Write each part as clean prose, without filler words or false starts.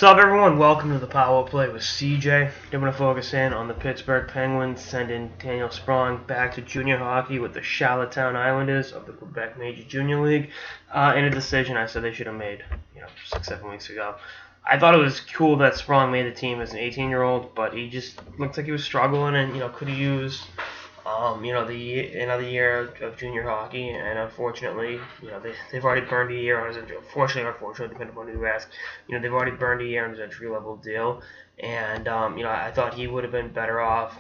What's up, everyone? Welcome to the Power Play with CJ. I'm going to focus in on the Pittsburgh Penguins sending Daniel Sprong back to junior hockey with the Charlottetown Islanders of the Quebec Major Junior League in a decision I said they should have made 6-7 weeks ago. I thought it was cool that Sprong made the team as an 18-year-old, but he just looked like he was struggling and could have used another year of junior hockey, and unfortunately, they've already burned a year on his entry. Unfortunately, depending upon who you ask, they've already burned a year on his entry-level deal, and I thought he would have been better off,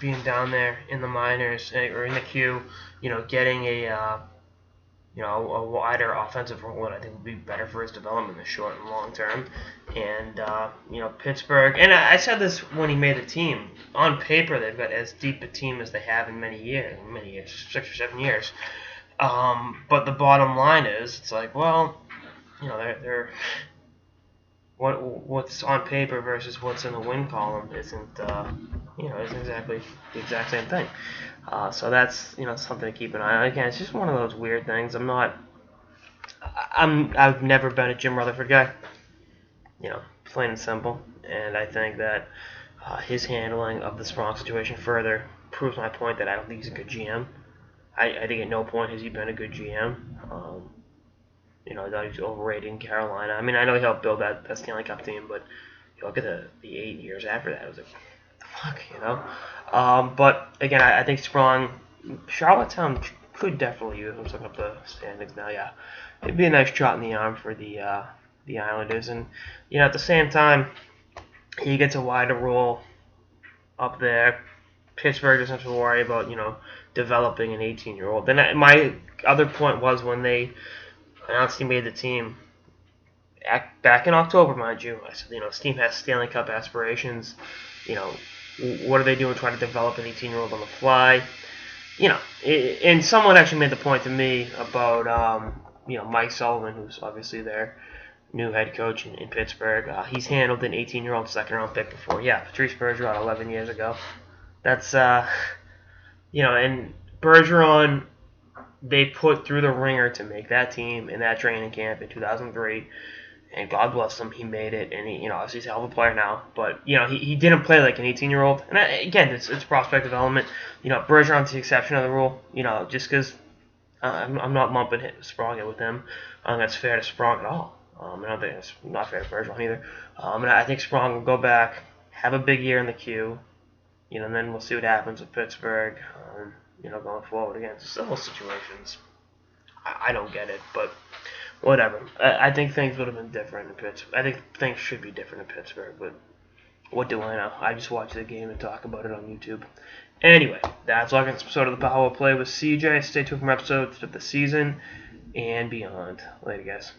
being down there in the minors or in the queue, getting a wider offensive role, and I think would be better for his development in the short and long term. And Pittsburgh, and I said this when he made the team. On paper, they've got as deep a team as they have in many years, 6 or 7 years. But the bottom line is, it's like, well, they're what's on paper versus what's in the win column isn't exactly the exact same thing. So that's something to keep an eye on. Again, it's just one of those weird things. I've never been a Jim Rutherford guy. Plain and simple. And I think that his handling of the Sprong situation further proves my point that I don't think he's a good GM. I think at no point has he been a good GM. I thought he was overrated in Carolina. I mean, I know he helped build that Stanley Cup team, but you look at the 8 years after that, it was like, what the fuck, But again, I think Charlottetown could definitely use him. I'm looking up the standings now. Yeah, it'd be a nice shot in the arm for the Islanders, and at the same time, he gets a wider role up there. Pittsburgh doesn't have to worry about developing an 18-year-old. Then my other point was when they announced he made the team back in October, mind you. I said, this team has Stanley Cup aspirations. What are they doing trying to develop an 18-year-old on the fly? And someone actually made the point to me about, Mike Sullivan, who's obviously their new head coach in Pittsburgh. He's handled an 18-year-old second-round pick before. Yeah, Patrice Bergeron 11 years ago. That's, and Bergeron, they put through the ringer to make that team in that training camp in 2003. And God bless him, he made it, and he, obviously he's a hell of a player now. But he didn't play like an 18-year-old. And again, it's prospect development. Bergeron's the exception of the rule. Just because I'm not lumping Sprong in with him. I don't think that's fair to Sprong at all. I don't think it's not fair to Bergeron either. And I think Sprong will go back, have a big year in the queue, and then we'll see what happens with Pittsburgh. Going forward again, it's still situations. I don't get it, but whatever. I think things would have been different in Pittsburgh. I think things should be different in Pittsburgh, but what do I know? I just watch the game and talk about it on YouTube. Anyway, that's all I can episode of the Power Play with CJ. Stay tuned for episodes of the season and beyond. Later, guys.